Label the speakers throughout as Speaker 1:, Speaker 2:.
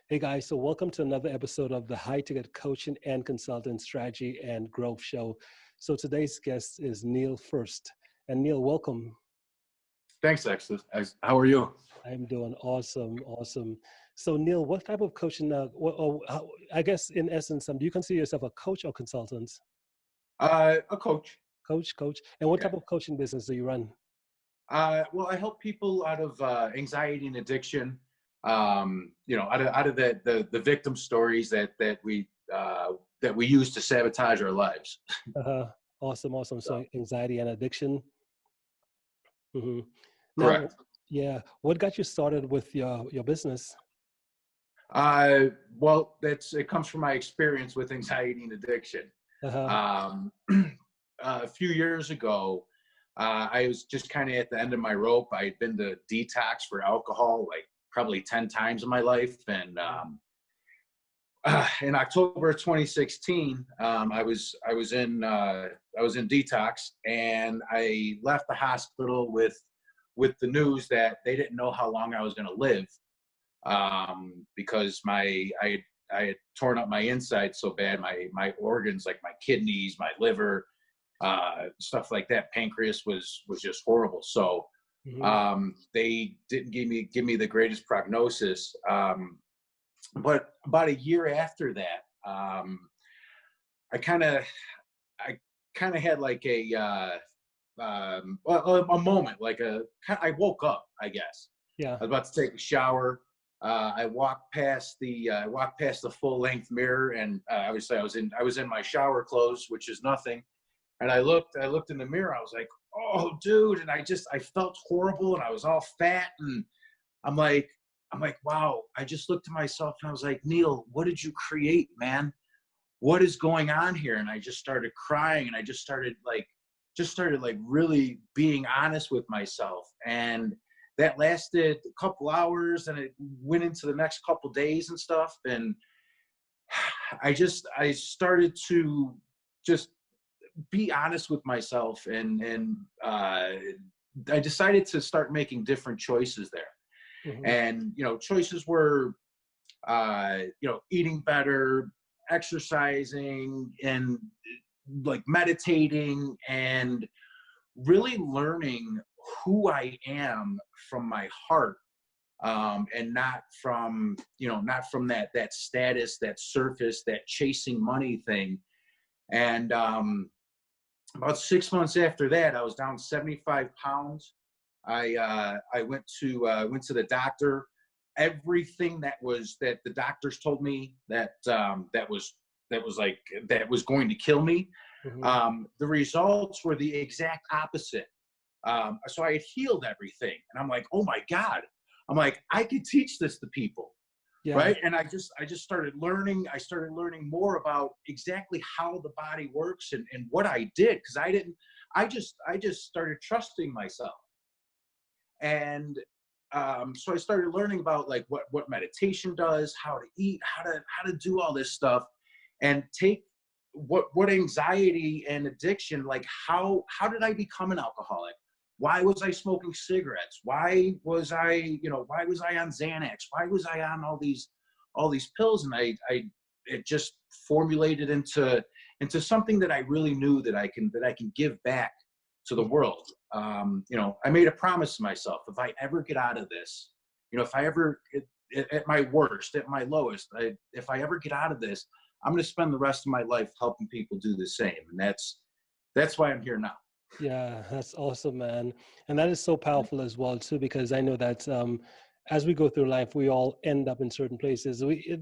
Speaker 1: Hey guys, so welcome to another episode of the High Ticket Coaching and Consultant Strategy and Growth Show. So today's guest is Neil First. And Neil, welcome.
Speaker 2: Thanks, Extus. How are you?
Speaker 1: I'm doing awesome, awesome. So Neil, what type of coaching, I guess in essence, do you consider yourself a coach or consultant?
Speaker 2: A coach.
Speaker 1: Coach. And what
Speaker 2: Yeah.
Speaker 1: type of coaching business do you run?
Speaker 2: Well, I help people out of anxiety and addiction. Out of the victim stories that we use to sabotage our lives.
Speaker 1: Uh-huh. Awesome. So anxiety and addiction. Mm-hmm. Now,
Speaker 2: Correct.
Speaker 1: yeah, what got you started with your business?
Speaker 2: Well, it comes from my experience with anxiety and addiction.
Speaker 1: Uh-huh.
Speaker 2: Um, a few years ago, I was just kind of at the end of my rope. I had been to detox for alcohol like probably 10 times in my life. And in October 2016, I was in detox, and I left the hospital with the news that they didn't know how long I was going to live, because I had torn up my insides so bad, my organs, like my kidneys, my liver, stuff like that, pancreas was just horrible. So they didn't give me the greatest prognosis. But about a year after that, I kind of had like a moment, like I woke up, I guess.
Speaker 1: Yeah.
Speaker 2: I was about to take a shower. I walked past the full length mirror, and obviously I was in my shower clothes, which is nothing. And I looked in the mirror. I was like, "Oh, dude!" And I felt horrible, and I was all fat, and I'm like, wow. I just looked at myself, and I was like, Neil, what did you create, man? What is going on here? And I just started crying, and I just started really being honest with myself. And that lasted a couple hours, and it went into the next couple days and stuff. And I started to just be honest with myself, and I decided to start making different choices there.
Speaker 1: Mm-hmm.
Speaker 2: And choices were eating better, exercising, and like meditating, and really learning who I am from my heart, and not from that status, that surface, that chasing money thing. And about 6 months after that, I was down 75 pounds. I went to the doctor. Everything that the doctors told me that was going to kill me.
Speaker 1: Mm-hmm.
Speaker 2: The results were the exact opposite. So I had healed everything, and I'm like, oh my God! I'm like, I could teach this to people.
Speaker 1: Yeah.
Speaker 2: Right. And I just started learning. I started learning more about exactly how the body works, and what I did. Cause I just started trusting myself. And so I started learning about like what meditation does, how to eat, how to do all this stuff, and take what anxiety and addiction, like how did I become an alcoholic? Why was I smoking cigarettes? Why was I on Xanax? Why was I on all these pills? And it just formulated into something that I really knew that I can give back to the world. I made a promise to myself: if I ever get out of this, if I ever, at my worst, at my lowest, if I ever get out of this, I'm going to spend the rest of my life helping people do the same. And that's why I'm here now.
Speaker 1: Yeah, that's awesome, man. And that is so powerful as well, too, because I know that as we go through life, we all end up in certain places. We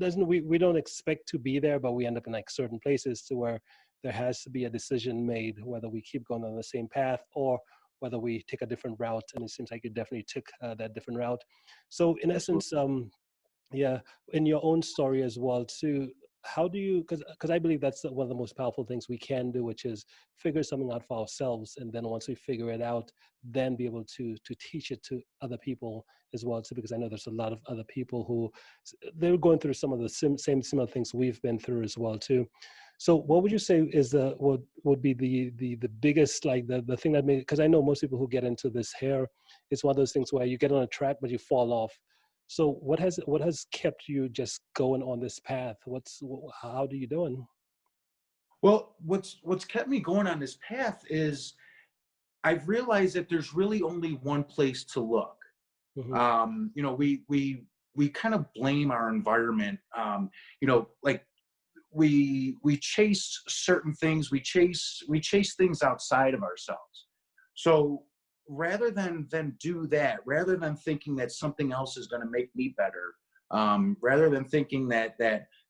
Speaker 1: don't expect to be there, but we end up in like certain places to where there has to be a decision made, whether we keep going on the same path or whether we take a different route. And it seems like you definitely took that different route. So in essence, yeah, in your own story as well, too, how do you, because I believe that's one of the most powerful things we can do, which is figure something out for ourselves, and then once we figure it out, then be able to teach it to other people as well too, because I know there's a lot of other people who they're going through some of the same similar things we've been through as well too. So what would you say is would be the biggest, like the thing that made, because I know most people who get into this here, it's one of those things where you get on a track but you fall off. So what has kept you just going on this path? How do you doing?
Speaker 2: Well, what's kept me going on this path is I've realized that there's really only one place to look.
Speaker 1: Hmm.
Speaker 2: You know, we kind of blame our environment. You know, like we chase certain things. We chase things outside of ourselves. So rather than do that, rather than thinking that something else is going to make me better, rather than thinking that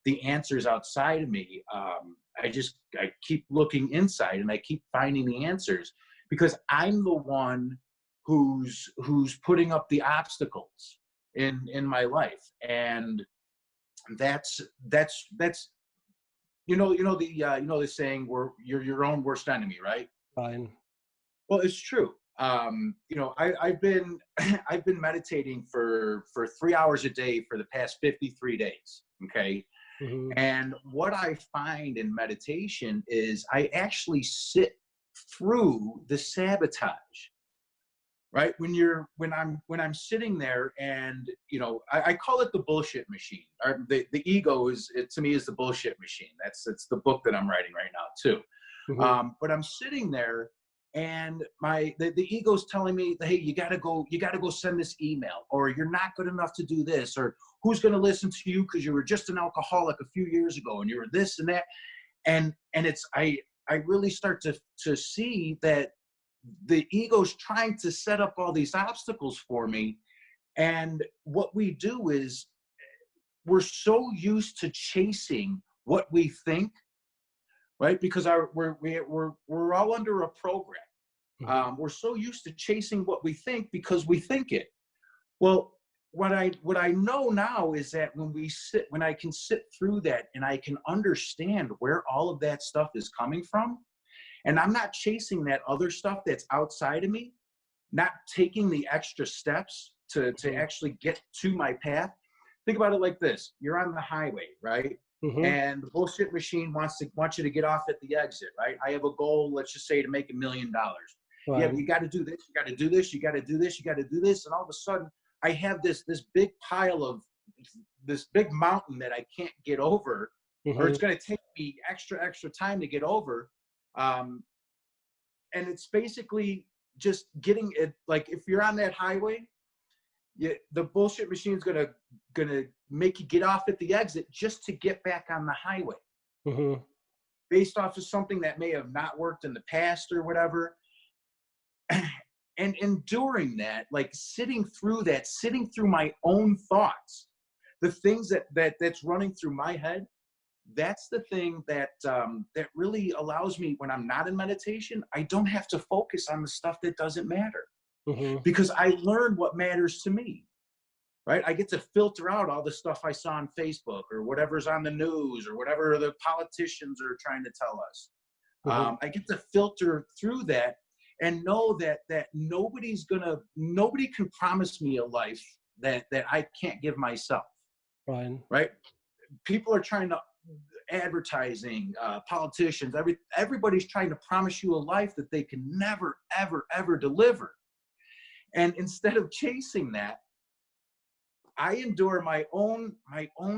Speaker 2: the answers outside of me, I keep looking inside and I keep finding the answers because I'm the one who's putting up the obstacles in my life, and that's the saying where you're your own worst enemy, right?
Speaker 1: Fine.
Speaker 2: Well, it's true. I've been I've been meditating for 3 hours a day for the past 53 days. Okay.
Speaker 1: Hmm.
Speaker 2: And what I find in meditation is I actually sit through the sabotage, right? When I'm sitting there, and I call it the bullshit machine. Or the ego to me is the bullshit machine. That's the book that I'm writing right now too.
Speaker 1: Hmm.
Speaker 2: But I'm sitting there, and the ego's telling me, hey, you gotta go send this email, or you're not good enough to do this, or who's going to listen to you because you were just an alcoholic a few years ago and you were this and that. And it's I really start to see that the ego's trying to set up all these obstacles for me. And what we do is we're so used to chasing what we think, right? Because we're all under a program.
Speaker 1: Hmm.
Speaker 2: We're so used to chasing what we think because we think it. Well, what I know now is that when I can sit through that and I can understand where all of that stuff is coming from, and I'm not chasing that other stuff that's outside of me, not taking the extra steps to
Speaker 1: Hmm.
Speaker 2: actually get to my path. Think about it like this: you're on the highway, right?
Speaker 1: Hmm.
Speaker 2: And the bullshit machine wants you to get off at the exit, right? I have a goal, let's just say, to make $1 million. Yeah, but
Speaker 1: Fine.
Speaker 2: you got to do this, you got to do this, you got to do this, you got to do this, and all of a sudden, I have this big pile of this big mountain that I can't get over, or
Speaker 1: Hmm.
Speaker 2: it's going to take me extra time to get over. Um, and it's basically just getting it. Like if you're on that highway, the bullshit machine's gonna make you get off at the exit just to get back on the highway,
Speaker 1: Hmm.
Speaker 2: based off of something that may have not worked in the past or whatever. And enduring that, like sitting through my own thoughts, the things that's running through my head, that's the thing that really allows me, when I'm not in meditation, I don't have to focus on the stuff that doesn't matter,
Speaker 1: Hmm.
Speaker 2: because I learned what matters to me, right? I get to filter out all the stuff I saw on Facebook or whatever's on the news or whatever the politicians are trying to tell us.
Speaker 1: Hmm.
Speaker 2: I get to filter through that and know that nobody can promise me a life that I can't give myself,
Speaker 1: Fine.
Speaker 2: right? People are trying to advertising, politicians, everybody's trying to promise you a life that they can never, ever deliver. And instead of chasing that, I endure my own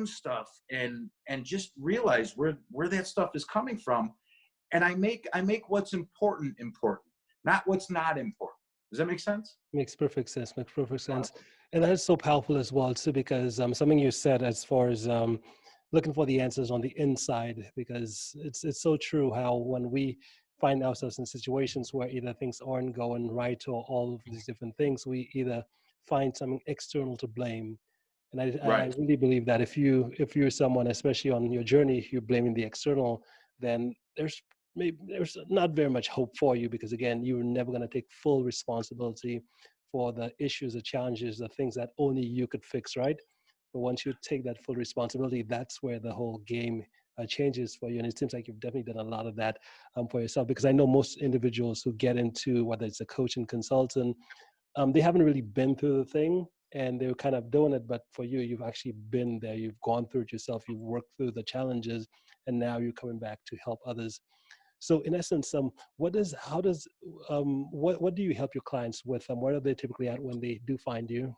Speaker 2: stuff, and just realize where that stuff is coming from, and I make what's important, not what's not important. Does that make sense?
Speaker 1: Makes perfect sense. Makes perfect sense. And that is so powerful as well, too, because something you said as far as looking for the answers on the inside, because it's so true how when we find ourselves in situations where either things aren't going right or all of these different things, we either find something external to blame. And I
Speaker 2: Right.
Speaker 1: really believe that if you're someone, especially on your journey, if you're blaming the external, then there's not very much hope for you, because again, you're never going to take full responsibility for the issues, the challenges, the things that only you could fix, right? But once you take that full responsibility, that's where the whole game changes for you. And it seems like you've definitely done a lot of that for yourself, because I know most individuals who get into whether it's a coach and consultant, they haven't really been through the thing and they're kind of doing it. But for you, you've actually been there, you've gone through it yourself, you've worked through the challenges, and now you're coming back to help others. So in essence, what do you help your clients with? Where are they typically at when they do find you?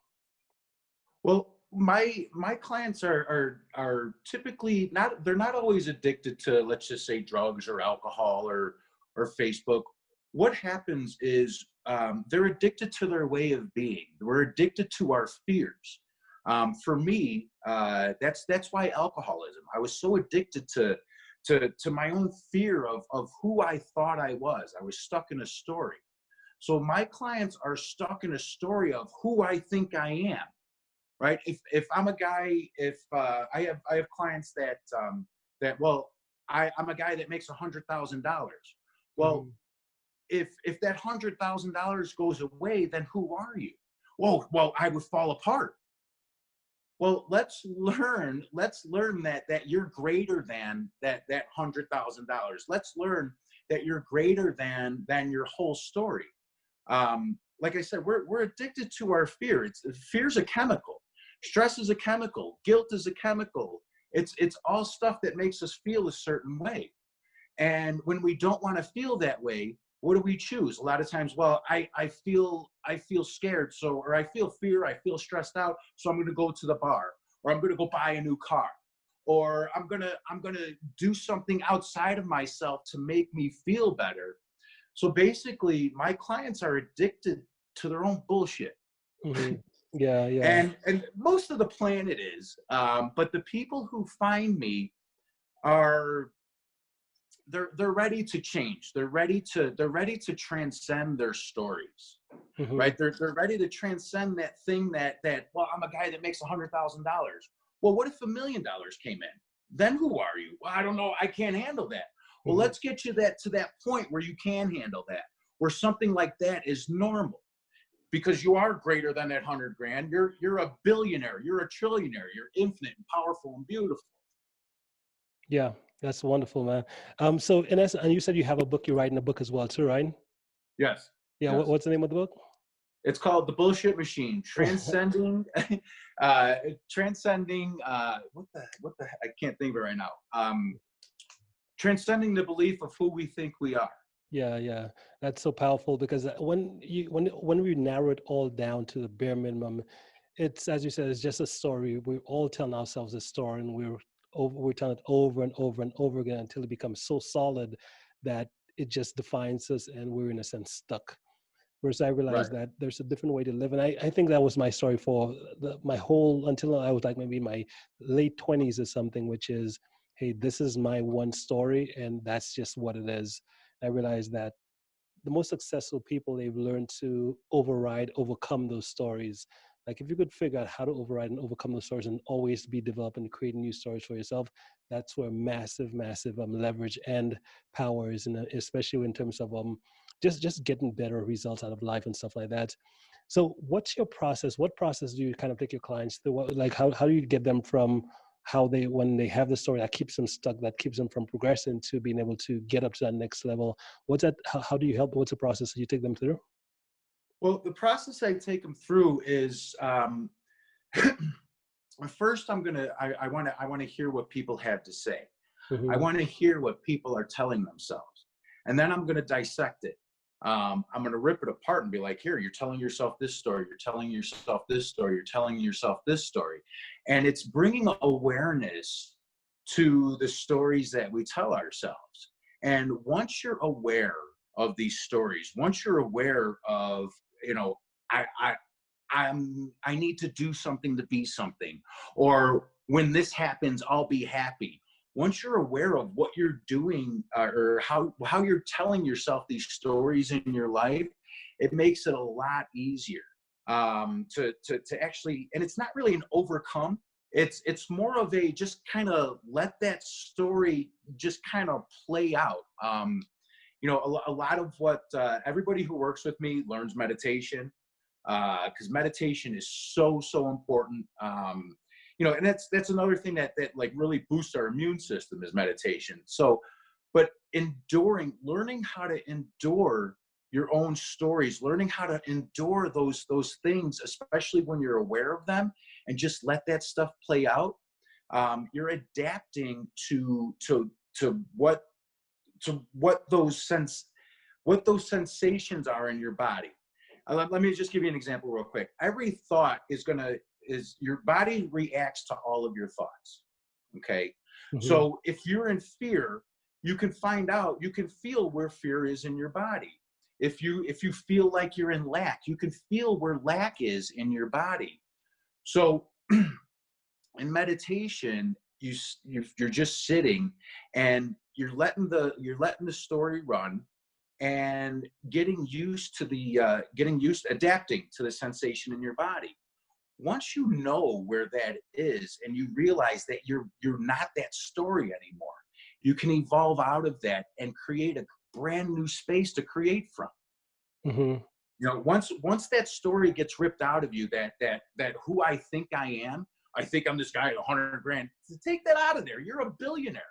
Speaker 2: Well, my clients are typically not, they're not always addicted to, let's just say, drugs or alcohol or Facebook. What happens is they're addicted to their way of being. We're addicted to our fears. For me, that's why alcoholism. I was so addicted to my own fear of who I thought I was. I was stuck in a story. So my clients are stuck in a story of who I think I am. Right? If I'm a guy, if I have clients that well, I'm a guy that makes $100,000. Well,
Speaker 1: Mhm.
Speaker 2: if that $100,000 goes away, then who are you? Well, I would fall apart. Well, let's learn that you're greater than that $100,000. Let's learn that you're greater than your whole story. Like I said, we're addicted to our fear. Fear's a chemical. Stress is a chemical. Guilt is a chemical. It's all stuff that makes us feel a certain way. And when we don't want to feel that way, what do we choose? A lot of times, well, I feel scared, so, or I feel fear, I feel stressed out, so I'm going to go to the bar, or I'm going to go buy a new car, or I'm going to do something outside of myself to make me feel better. So basically, my clients are addicted to their own bullshit.
Speaker 1: Mhm. Yeah, yeah.
Speaker 2: And most of the planet is, but the people who find me are, they're ready to change. They're ready to transcend their stories,
Speaker 1: Mhm.
Speaker 2: right? They're ready to transcend that thing that well, I'm a guy that makes $100,000. Well, what if $1,000,000 came in? Then who are you? Well, I don't know. I can't handle that. Well,
Speaker 1: Mhm.
Speaker 2: let's get you to that point where you can handle that, where something like that is normal, because you are greater than that 100 grand. You're a billionaire. You're a trillionaire. You're infinite and powerful and beautiful.
Speaker 1: Yeah, that's wonderful, man. So in essence, and you said you have a book, you're writing a book as well too, right?
Speaker 2: Yes.
Speaker 1: Yeah,
Speaker 2: Yes.
Speaker 1: what's the name of the book?
Speaker 2: It's called The Bullshit Machine, transcending, transcending, what the, I can't think of it right now. Transcending the belief of who we think we are.
Speaker 1: Yeah, yeah, that's so powerful because when we narrow it all down to the bare minimum, it's, as you said, it's just a story. We're all telling ourselves a story, and we're telling it over and over and over again until it becomes so solid that it just defines us, and we're in a sense stuck. Whereas I
Speaker 2: Right.
Speaker 1: realized that there's a different way to live, and I think that was my story for my whole, until I was like maybe in my late 20s or something, which is, hey, this is my one story, and that's just what it is. I realized that the most successful people, they've learned to overcome those stories. Like if you could figure out how to override and overcome those stories and always be developing and creating new stories for yourself, that's where massive leverage and power is, especially in terms of just getting better results out of life and stuff like that. So what's your process? What process do you kind of take your clients through? Like how do you get them from how they, when they have the story that keeps them stuck, that keeps them from progressing, to being able to get up to that next level? What's that? How do you help? What's the process that you take them through?
Speaker 2: Well, the process I take them through is, first I want to hear what people have to say. I
Speaker 1: Hmm.
Speaker 2: want to hear what people are telling themselves. And then I'm going to dissect it. I'm going to rip it apart and be like, here, you're telling yourself this story. You're telling yourself this story. You're telling yourself this story. And it's bringing awareness to the stories that we tell ourselves. And once you're aware of these stories, once you're aware of, I, I, I need to do something to be something, or when this happens, I'll be happy. Once you're aware of what you're doing, or how you're telling yourself these stories in your life, it makes it a lot easier to actually. And it's not really an overcome. It's more of a just kind of let that story just kind of play out. A lot of what everybody who works with me learns meditation, because meditation is so important. And that's another thing that like really boosts our immune system is meditation. So, but learning how to endure your own stories, learning how to endure those things, especially when you're aware of them, and just let that stuff play out. You're adapting to what what those sensations are in your body. Let me just give you an example real quick. Every thought is your body reacts to all of your thoughts. Okay.
Speaker 1: Mm-hmm.
Speaker 2: So if you're in fear, you can find out, you can feel where fear is in your body. If you feel like you're in lack, you can feel where lack is in your body. So in meditation, you're just sitting and you're letting the story run and adapting to the sensation in your body. Once you know where that is and you realize that you're not that story anymore, you can evolve out of that and create a brand new space to create from.
Speaker 1: Mm-hmm.
Speaker 2: Once that story gets ripped out of you, that who I think I think I'm this guy at 100 grand. Take that out of there. You're a billionaire,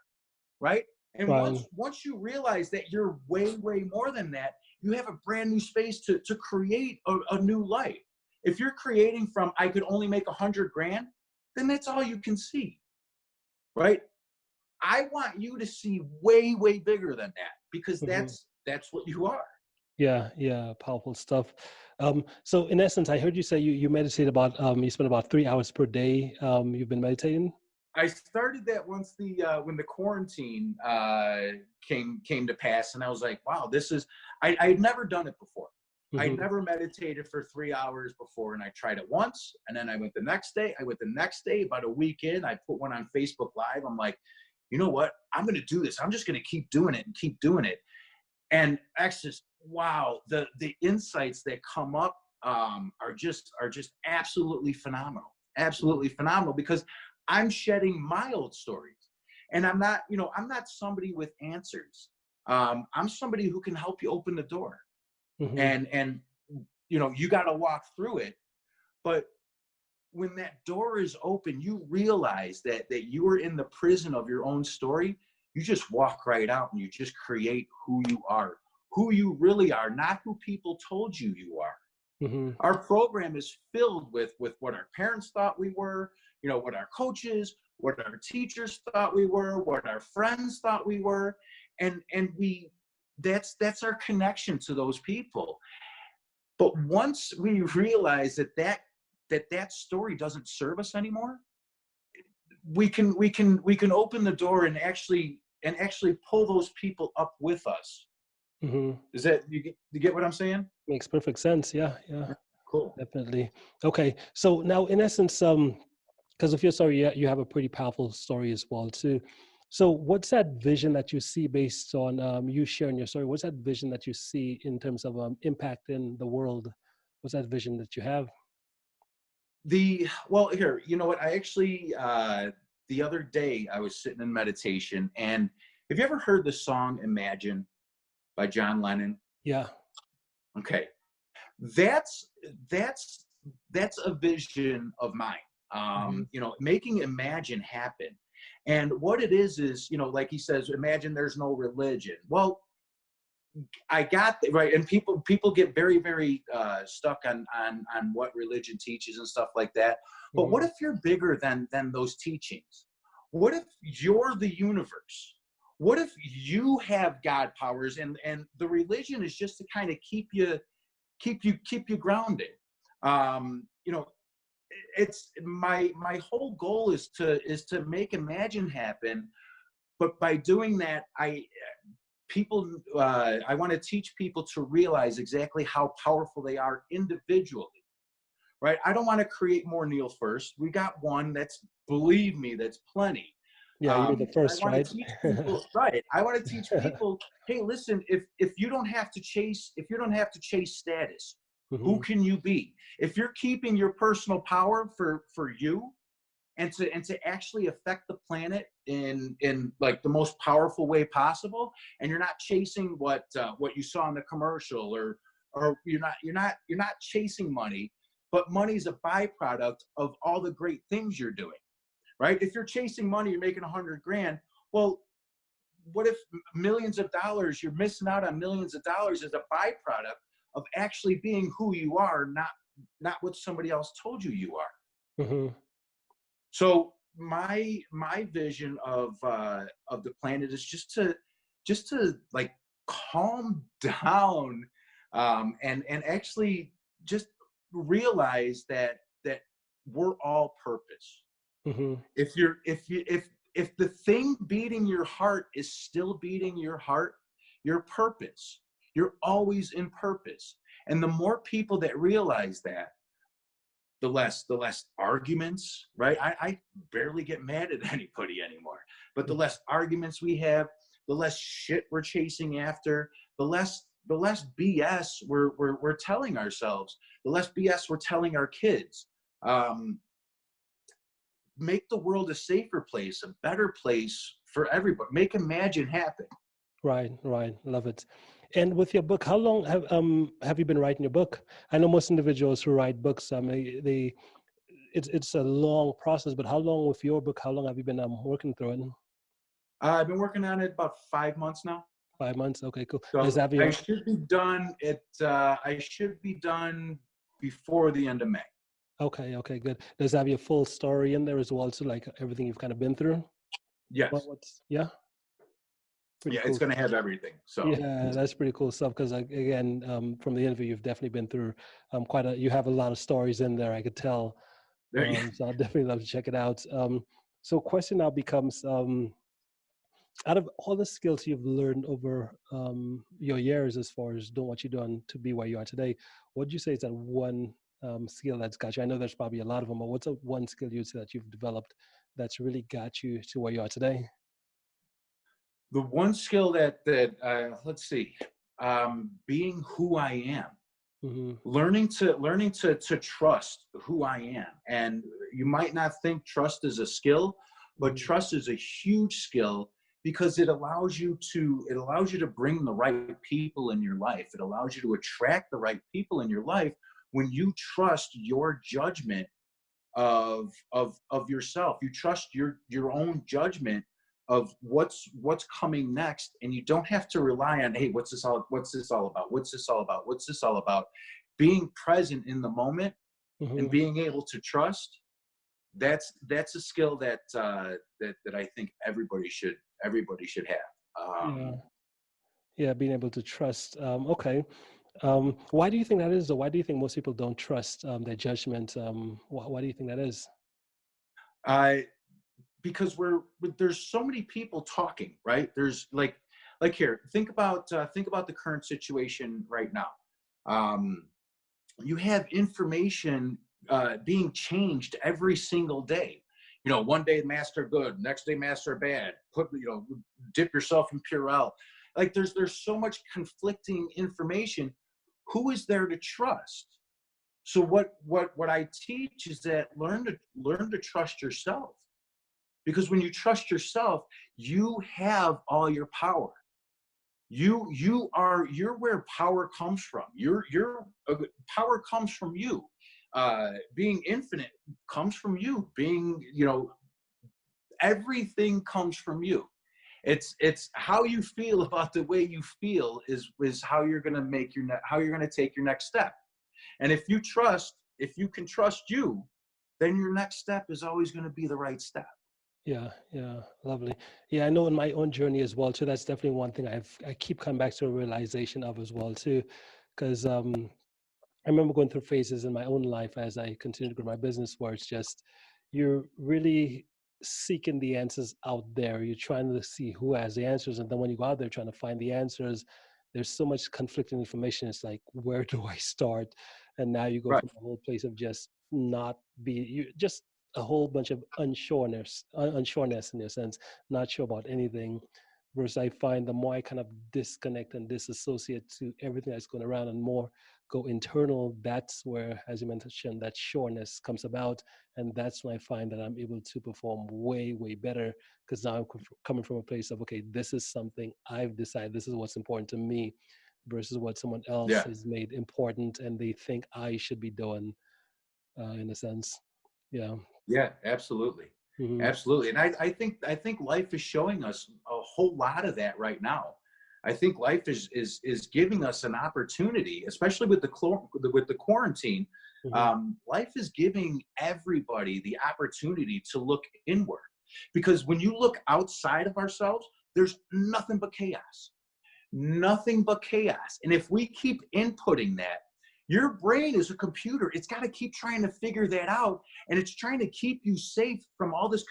Speaker 2: right? And
Speaker 1: Right.
Speaker 2: once you realize that you're way, way more than that, you have a brand new space to create a new life. If you're creating from I could only make 100 grand, then that's all you can see, right? I want you to see way, way bigger than that, because
Speaker 1: Mm-hmm.
Speaker 2: that's what you are.
Speaker 1: Yeah, yeah, powerful stuff. So in essence, I heard you say you meditate about you spend about 3 hours per day. You've been meditating.
Speaker 2: I started that once when the quarantine came to pass, and I was like, wow, I had never done it before. I'd
Speaker 1: Mm-hmm.
Speaker 2: never meditated for 3 hours before, and I tried it once, and then I went the next day. About a week in, I put one on Facebook Live. I'm like, you know what? I'm going to do this. I'm just going to keep doing it and keep doing it. And Extus, wow, the insights that come up are just absolutely phenomenal, because I'm shedding my old stories, and I'm not somebody with answers. I'm somebody who can help you open the door,
Speaker 1: Mm-hmm.
Speaker 2: and you got to walk through it. But when that door is open, you realize that you are in the prison of your own story. You just walk right out and you just create who you really are, not who people told you you are.
Speaker 1: Mm-hmm.
Speaker 2: Our program is filled with what our parents thought we were, what our coaches, what our teachers thought we were, what our friends thought we were, and that's our connection to those people. But once we realize that story doesn't serve us anymore, we can open the door and actually pull those people up with us.
Speaker 1: Mm-hmm.
Speaker 2: Is that you get what I'm saying?
Speaker 1: Makes perfect sense. Yeah, yeah,
Speaker 2: Cool.
Speaker 1: definitely. Okay, so now in essence, because of your story, you have a pretty powerful story as well too. So what's that vision that you see based on you sharing your story? What's that vision that you see in terms of impact in the world? What's that vision that you have?
Speaker 2: Well, here, you know what? I actually the other day I was sitting in meditation, and have you ever heard the song Imagine by John Lennon?
Speaker 1: Yeah.
Speaker 2: Okay. That's that's that's a vision of mine.
Speaker 1: Mm-hmm.
Speaker 2: Making Imagine happen. And what it is, like he says, imagine there's no religion. Well, I got right, and people get very, very stuck on what religion teaches and stuff like that. But what
Speaker 1: Mm-hmm.
Speaker 2: if you're bigger than those teachings? What if you're the universe? What if you have God powers, and the religion is just to kind of keep you grounded? You know, it's my whole goal is to make Imagine happen. But by doing that, I want to teach people to realize exactly how powerful they are individually, right? I don't want to create more Neil first. We got one. Believe me, that's plenty.
Speaker 1: Yeah, you're the
Speaker 2: But I
Speaker 1: first,
Speaker 2: want to
Speaker 1: right?
Speaker 2: teach people, right? I want to teach people, hey, listen, if you don't have to chase status, who
Speaker 1: Mm-hmm.
Speaker 2: can you be? If you're keeping your personal power for you, and to actually affect the planet in like the most powerful way possible, and you're not chasing what you saw in the commercial, or you're not chasing money, but money's a byproduct of all the great things you're doing, right? If you're chasing money, you're making 100 grand. Well, what if millions of dollars, you're missing out on millions of dollars as a byproduct of actually being who you are, not what somebody else told you are.
Speaker 1: Mm-hmm.
Speaker 2: So my vision of the planet is just to like calm down, and actually just realize that we're all purpose.
Speaker 1: Hmm.
Speaker 2: If the thing beating your heart is still beating your heart, your purpose, you're always in purpose. And the more people that realize that, the less arguments, right? I barely get mad at anybody anymore. But the less arguments we have, the less shit we're chasing after, the less BS we're telling ourselves, the less BS we're telling our kids. Make the world a safer place, a better place for everybody. Make imagine happen.
Speaker 1: Right, right. Love it. And with your book, how long have you been writing your book? I know most individuals who write books, they it's a long process, but how long with your book? How long have you been working through it?
Speaker 2: I've been working on it about 5 months now.
Speaker 1: 5 months. Okay, cool. Does
Speaker 2: So
Speaker 1: that have
Speaker 2: I
Speaker 1: your
Speaker 2: should be done I should be done before the end of May.
Speaker 1: Okay, okay, good. Does that have your full story in there as well? So like everything you've kind of been through?
Speaker 2: Yes.
Speaker 1: What's yeah, pretty
Speaker 2: Yeah, it's
Speaker 1: cool.
Speaker 2: going to have everything. So
Speaker 1: Yeah, that's pretty cool stuff. Because again, from the interview, you've definitely been through you have a lot of stories in there. I could tell.
Speaker 2: there you
Speaker 1: So I'd definitely love to check it out. So question now becomes, out of all the skills you've learned over your years, as far as doing what you've done to be where you are today, what would you say is that one skill that's got you? I know there's probably a lot of them, but what's a one skill you'd say that you've developed that's really got you to where you are today?
Speaker 2: the one skill that let's see, being who I am,
Speaker 1: Hmm.
Speaker 2: learning to trust who I am. And you might not think trust is a skill, but
Speaker 1: Hmm.
Speaker 2: trust is a huge skill because it allows you to bring the right people in your life. It allows you to attract the right people in your life when you trust your judgment of yourself. You trust your own judgment of what's coming next, and you don't have to rely on, hey, what's this all about, what's this all about. Being present in the moment and
Speaker 1: Hmm.
Speaker 2: being able to trust, that's a skill that I think everybody should have.
Speaker 1: Yeah, yeah, being able to trust. Okay. Why do you think that is, though? Why do you think most people don't trust their judgment? Why do you think that is?
Speaker 2: I Because there's so many people talking, right? There's like here, think about the current situation right now. Um, you have information being changed every single day. One day master good, next day master bad. Dip yourself in Purell. Like there's so much conflicting information. Who is there to trust? So what I teach is that learn to trust yourself, because when you trust yourself, you have all your power. You're where power comes from. Your power comes from you. Being infinite comes from you. Everything comes from you. It's how you feel about the way you feel is how you're going to take your next step. And if you can trust you, then your next step is always going to be the right step.
Speaker 1: Yeah, yeah, lovely. Yeah, I know in my own journey as well too. That's definitely one thing I keep coming back to a realization of as well too, because I remember going through phases in my own life as I continued to grow my business where it's just you're really seeking the answers out there. You're trying to see who has the answers, and then when you go out there trying to find the answers, there's so much conflicting information. It's like, where do I start? And now you go
Speaker 2: Right.
Speaker 1: from a whole place of just not be you just a whole bunch of unsureness in your sense, not sure about anything. Versus I find the more I kind of disconnect and disassociate to everything that's going around and more go internal, that's where, as you mentioned, that sureness comes about. And that's when I find that I'm able to perform way, way better because now I'm coming from a place of, okay, this is something I've decided, this is what's important to me versus what someone else
Speaker 2: Yeah.
Speaker 1: has made important and they think I should be doing, in a sense. Yeah.
Speaker 2: Yeah, absolutely.
Speaker 1: Hmm.
Speaker 2: Absolutely. And I think life is showing us a whole lot of that right now. I think life is giving us an opportunity, especially with the quarantine.
Speaker 1: Hmm.
Speaker 2: Life is giving everybody the opportunity to look inward, because when you look outside of ourselves, there's nothing but chaos. Nothing but chaos. And if we keep inputting that, Your brain is a computer. It's got to keep trying to figure that out. And it's trying to keep you safe from all this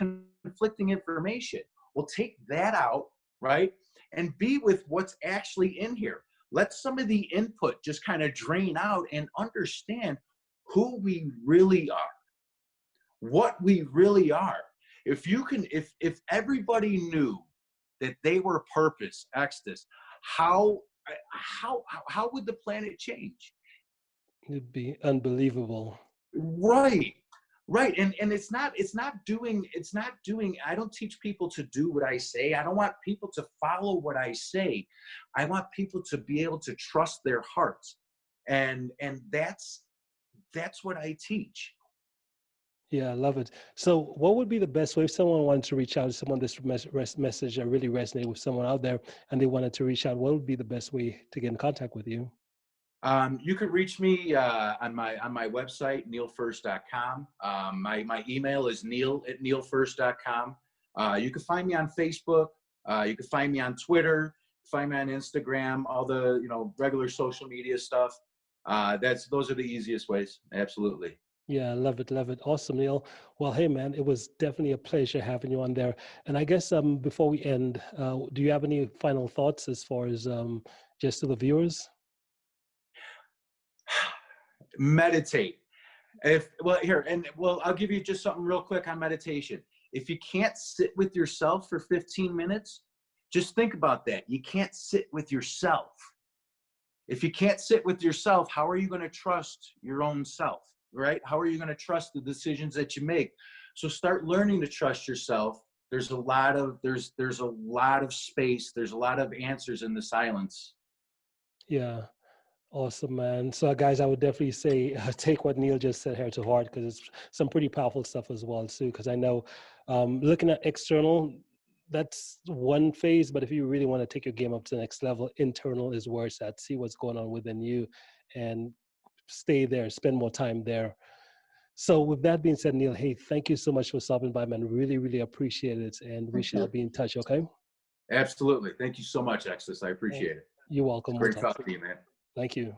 Speaker 2: conflicting information. Well, take that out, right? And be with what's actually in here. Let some of the input just kind of drain out and understand who we really are, what we really are. If you can, if everybody knew that they were purpose, Extus, how how would the planet change?
Speaker 1: It'd be unbelievable.
Speaker 2: Right, right. And it's not doing, I don't teach people to do what I say. I don't want people to follow what I say. I want people to be able to trust their hearts. And that's what I teach.
Speaker 1: Yeah, I love it. So, what would be the best way if someone wanted to reach out to someone this message that really resonated with someone out there and they wanted to reach out? What would be the best way to get in contact with you?
Speaker 2: You can reach me on my website, neilfirst.com. My email is neil@neilfirst.com. You can find me on Facebook. You can find me on Twitter. Find me on Instagram. All the regular social media stuff. Those are the easiest ways. Absolutely.
Speaker 1: Yeah, I love it, love it. Awesome, Neil. Well, hey, man, it was definitely a pleasure having you on there. And I guess before we end, do you have any final thoughts as far as just to the viewers?
Speaker 2: Meditate. I'll give you just something real quick on meditation. If you can't sit with yourself for 15 minutes, just think about that. You can't sit with yourself. If you can't sit with yourself, how are you going to trust your own self, right? How are you going to trust the decisions that you make? So start learning to trust yourself. There's a lot of space. There's a lot of answers in the silence.
Speaker 1: Yeah. Awesome, man. So, guys, I would definitely say take what Neil just said here to heart because it's some pretty powerful stuff as well, too. Because I know looking at external, that's one phase, but if you really want to take your game up to the next level, internal is where it's at. See what's going on within you and stay there, spend more time there. So, with that being said, Neil, hey, thank you so much for stopping by, man. Really, really appreciate it. And we
Speaker 2: Thank
Speaker 1: shall
Speaker 2: you.
Speaker 1: be in touch, okay?
Speaker 2: Absolutely. Thank you so much, Extus. I
Speaker 1: Well,
Speaker 2: appreciate it.
Speaker 1: you're
Speaker 2: It's
Speaker 1: welcome. We'll
Speaker 2: great
Speaker 1: talk
Speaker 2: talking
Speaker 1: soon.
Speaker 2: to you, man.
Speaker 1: Thank you.